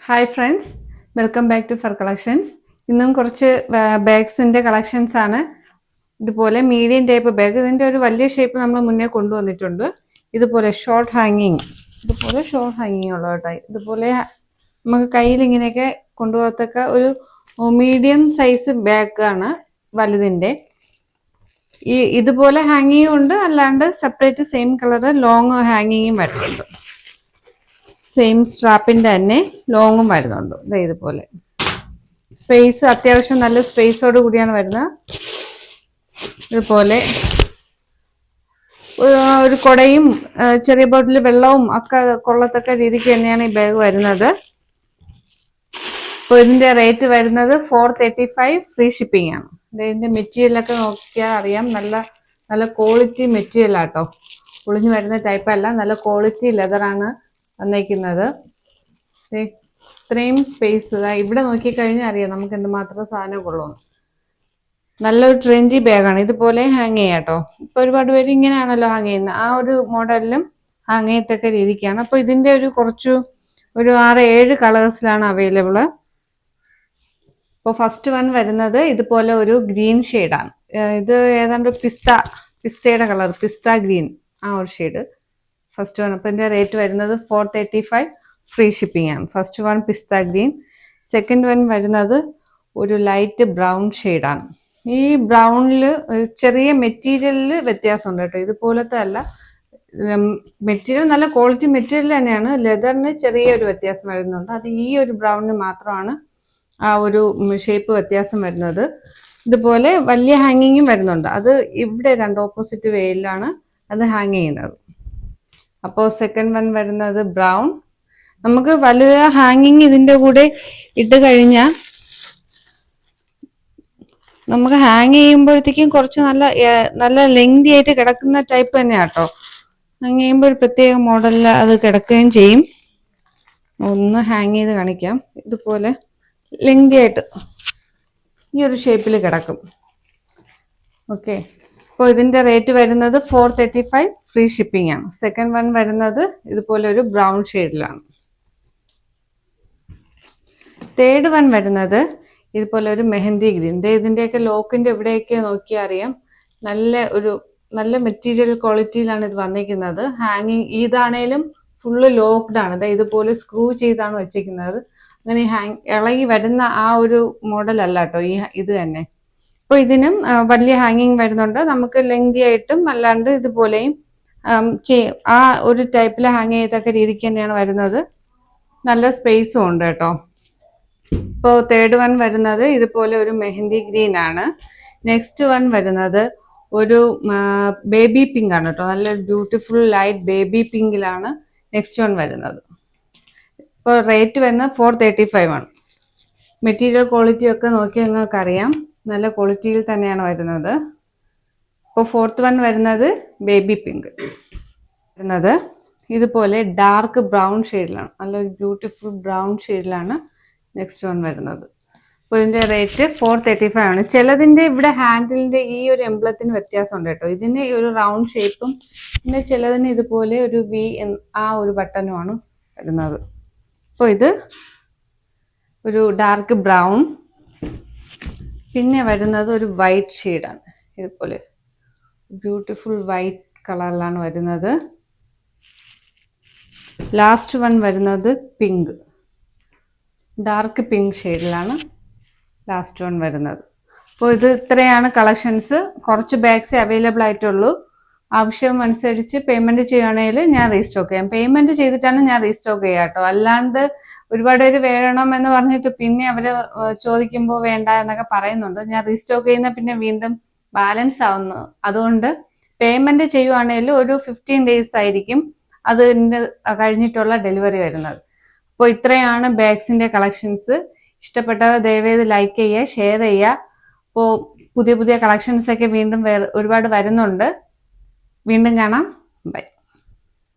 Hi friends, welcome back to fur collections. ഇന്നും കുറച്ച് ബാഗ്സിൻ്റെ collections ആണ്. ഇതുപോലെ മീഡിയം ടൈപ്പ് ബാഗ്, ഇതിൻ്റെ ഒരു വലിയ ഷേപ്പ് നമ്മൾ മുന്നേ കൊണ്ടുവന്നിട്ടുണ്ട്. ഇതുപോലെ ഷോർട്ട് ഹാങ്ങിങ് ഉള്ള കേട്ടോ. ഇതുപോലെ നമുക്ക് കയ്യിൽ ഇങ്ങനെയൊക്കെ കൊണ്ടുപോകത്തക്ക ഒരു മീഡിയം സൈസ് ബാഗാണ് വലുതിൻ്റെ. ഇതുപോലെ ഹാങ്ങിങ്ങും ഉണ്ട്, അല്ലാണ്ട് സെപ്പറേറ്റ് സെയിം കളറ് ലോങ് ഹാങ്ങിങ്ങും വരുന്നുണ്ട്. സെയിം സ്ട്രാപ്പിൻ്റെ തന്നെ ലോങ്ങും വരുന്നുണ്ട്. ഇതുപോലെ സ്പേസ് അത്യാവശ്യം നല്ല സ്പേസോട് കൂടിയാണ് വരുന്നത്. ഇതുപോലെ ഒരു കുടയും ചെറിയ ബോട്ടിൽ വെള്ളവും ഒക്കെ കൊള്ളത്തക്ക രീതിക്ക് തന്നെയാണ് ഈ ബാഗ് വരുന്നത്. അപ്പോൾ ഇതിന്റെ റേറ്റ് വരുന്നത് 435, ഫ്രീ ഷിപ്പിംഗ് ആണ്. ഇതിന്റെ മെറ്റീരിയലൊക്കെ നോക്കിയാൽ അറിയാം, നല്ല ക്വാളിറ്റി മെറ്റീരിയൽ ആട്ടോ. ഒളിഞ്ഞു വരുന്ന ടൈപ്പ് അല്ല, നല്ല ക്വാളിറ്റി ലെതറാണ് വന്നേക്കുന്നത്. ഇത്രയും സ്പേസ് ഇവിടെ നോക്കിക്കഴിഞ്ഞാൽ അറിയാം നമുക്ക് എന്തുമാത്രം സാധനം കൊള്ളുന്നു. നല്ലൊരു ട്രെൻഡി ബാഗാണ്. ഇതുപോലെ ഹാങ് ചെയ്യാം കേട്ടോ. ഇപ്പൊ ഒരുപാട് പേര് ഇങ്ങനെയാണല്ലോ ഹാങ് ചെയ്യുന്നത്, ആ ഒരു മോഡലിലും ഹാങ് ചെയ്യത്തക്ക രീതിക്കാണ്. അപ്പൊ ഇതിന്റെ ഒരു 6-7 കളേഴ്സിലാണ് അവൈലബിള്. അപ്പോൾ ഫസ്റ്റ് വൺ വരുന്നത് ഇതുപോലെ ഒരു ഗ്രീൻ ഷെയ്ഡാണ്. ഇത് ഏതാണ്ട് പിസ്തയുടെ കളർ, പിസ്ത ഗ്രീൻ, ആ ഒരു ഷെയ്ഡ് ഫസ്റ്റ് വൺ. അപ്പോൾ ഇതിന്റെ റേറ്റ് വരുന്നത് 435, ഫ്രീ ഷിപ്പിംഗ് ആണ്. ഫസ്റ്റ് വൺ പിസ്ത ഗ്രീൻ. സെക്കൻഡ് വൺ വരുന്നത് ഒരു ലൈറ്റ് ബ്രൗൺ ഷെയ്ഡാണ്. ഈ ബ്രൗണിൽ ചെറിയ മെറ്റീരിയലിൽ വ്യത്യാസമുണ്ട് കേട്ടോ. ഇതുപോലത്തെ അല്ല, മെറ്റീരിയൽ നല്ല ക്വാളിറ്റി മെറ്റീരിയൽ തന്നെയാണ്. ലെതറിന് ചെറിയൊരു വ്യത്യാസം വരുന്നുണ്ട്. അത് ഈ ഒരു ബ്രൗണിന് മാത്രമാണ് ആ ഒരു ഷേപ്പ് വ്യത്യാസം വരുന്നത്. ഇതുപോലെ വലിയ ഹാങ്ങിങ്ങും വരുന്നുണ്ട്. അത് ഇവിടെ ഓപ്പോസിറ്റ് വേയിലാണ് അത് ഹാങ് ചെയ്യുന്നത്. അപ്പോൾ സെക്കൻഡ് വൺ വരുന്നത് ബ്രൗൺ. നമുക്ക് വലുത് ഹാങ്ങിങ് ഇതിൻ്റെ കൂടെ ഇട്ട് കഴിഞ്ഞാൽ നമുക്ക് ഹാങ് ചെയ്യുമ്പോഴത്തേക്കും കുറച്ച് നല്ല ലെങ്തി ആയിട്ട് കിടക്കുന്ന ടൈപ്പ് തന്നെയാണ് കേട്ടോ. ഹാങ് ചെയ്യുമ്പോൾ ഒരു പ്രത്യേക മോഡലിൽ അത് കിടക്കുകയും ചെയ്യും. ഒന്ന് ഹാങ് ചെയ്ത് കാണിക്കാം. ഇതുപോലെ ലെങ്തി ആയിട്ട് ഈ ഒരു ഷേപ്പിൽ കിടക്കും. ഓക്കെ, അപ്പോൾ ഇതിൻ്റെ റേറ്റ് വരുന്നത് 435, ഫ്രീ ഷിപ്പിംഗ് ആണ്. സെക്കൻഡ് വൺ വരുന്നത് ഇതുപോലെ ഒരു ബ്രൗൺ ഷെയ്ഡിലാണ്. തേർഡ് വൺ വരുന്നത് ഇതുപോലെ ഒരു മെഹന്തി ഗ്രീൻ. ഇതിൻ്റെയൊക്കെ ലോക്കിൻ്റെ ഇവിടെയൊക്കെ നോക്കിയാൽ അറിയാം, നല്ല മെറ്റീരിയൽ ക്വാളിറ്റിയിലാണ് ഇത് വന്നിരിക്കുന്നത്. ഹാങ്ങിങ് ഇതാണേലും ഫുള്ള് ലോക്ക്ഡ് ആണ്. ഇതുപോലെ സ്ക്രൂ ചെയ്താണ് വെച്ചിരിക്കുന്നത്. അങ്ങനെ ഇളകി വരുന്ന ആ ഒരു മോഡൽ അല്ല കേട്ടോ ഇത് തന്നെ. അപ്പോൾ ഇതിനും വലിയ ഹാങ്ങിങ് വരുന്നുണ്ട്. നമുക്ക് ലെങ്തി ആയിട്ടും അല്ലാണ്ട് ഇതുപോലെയും ആ ഒരു ടൈപ്പിൽ ഹാങ് ചെയ്തക്ക രീതിക്ക് തന്നെയാണ് വരുന്നത്. നല്ല സ്പേസും ഉണ്ട് കേട്ടോ. ഇപ്പോൾ തേർഡ് വൺ വരുന്നത് ഇതുപോലെ ഒരു മെഹന്തി ഗ്രീൻ ആണ്. നെക്സ്റ്റ് വൺ വരുന്നത് ഒരു ബേബി പിങ്ക് ആണ് കേട്ടോ. നല്ല ബ്യൂട്ടിഫുൾ ലൈറ്റ് ബേബി പിങ്കിലാണ് നെക്സ്റ്റ് വൺ വരുന്നത്. ഇപ്പോൾ റേറ്റ് വരുന്നത് 435 ആണ്. മെറ്റീരിയൽ ക്വാളിറ്റി ഒക്കെ നോക്കി നിങ്ങൾക്ക് അറിയാം, നല്ല ക്വാളിറ്റിയിൽ തന്നെയാണ് വരുന്നത്. ഇപ്പോൾ ഫോർത്ത് വൺ വരുന്നത് ബേബി പിങ്ക് വരുന്നത് ഇതുപോലെ ഡാർക്ക് ബ്രൗൺ ഷെയ്ഡിലാണ്. നല്ലൊരു ബ്യൂട്ടിഫുൾ ബ്രൗൺ ഷെയ്ഡിലാണ് നെക്സ്റ്റ് വൺ വരുന്നത്. അപ്പോൾ ഇതിൻ്റെ റേറ്റ് 435 ആണ്. ചിലതിൻ്റെ ഇവിടെ ഹാൻഡിലിൻ്റെ ഈ ഒരു എംബ്ലത്തിന് വ്യത്യാസമുണ്ട് കേട്ടോ. ഇതിന് ഒരു റൗണ്ട് ഷേപ്പും പിന്നെ ചിലതിന് ഇതുപോലെ ഒരു വി ആ ഒരു ബട്ടനുമാണ് വരുന്നത്. അപ്പോൾ ഇത് ഒരു ഡാർക്ക് ബ്രൗൺ, പിന്നെ വരുന്നത് ഒരു വൈറ്റ് ഷെയ്ഡാണ്. ഇതുപോലെ ബ്യൂട്ടിഫുൾ വൈറ്റ് കളറിലാണ് വരുന്നത്. ലാസ്റ്റ് വൺ വരുന്നത് പിങ്ക്, ഡാർക്ക് പിങ്ക് ഷെയ്ഡിലാണ് ലാസ്റ്റ് വൺ വരുന്നത്. അപ്പോൾ ഇത്രയാണ് കളക്ഷൻസ്. കുറച്ച് ബാഗ്സേ അവൈലബിൾ ആയിട്ടുള്ളൂ. ആവശ്യം അനുസരിച്ച് പേയ്മെന്റ് ചെയ്യുകയാണെങ്കിൽ ഞാൻ റീസ്റ്റോക്ക് ചെയ്യാം. പേയ്മെന്റ് ചെയ്തിട്ടാണ് ഞാൻ റീസ്റ്റോക്ക് ചെയ്യുക കേട്ടോ. അല്ലാണ്ട് ഒരുപാട് പേര് വേണം എന്ന് പറഞ്ഞിട്ട് പിന്നെ അവര് ചോദിക്കുമ്പോൾ വേണ്ട എന്നൊക്കെ പറയുന്നുണ്ട്. ഞാൻ റീസ്റ്റോക്ക് ചെയ്യുന്ന പിന്നെ വീണ്ടും ബാലൻസ് ആവുന്നു. അതുകൊണ്ട് പേയ്മെന്റ് ചെയ്യുവാണെങ്കിൽ ഒരു 15 days ആയിരിക്കും അതിൻ്റെ കഴിഞ്ഞിട്ടുള്ള ഡെലിവറി വരുന്നത്. അപ്പോൾ ഇത്രയാണ് ബാഗ്സിന്റെ കളക്ഷൻസ്. ഇഷ്ടപ്പെട്ടവർ ദയവേത് ലൈക്ക് ചെയ്യുക, ഷെയർ ചെയ്യുക. അപ്പോൾ പുതിയ കളക്ഷൻസ് ഒക്കെ വീണ്ടും ഒരുപാട് വരുന്നുണ്ട്. വീണ്ടും കാണാം. ബൈ.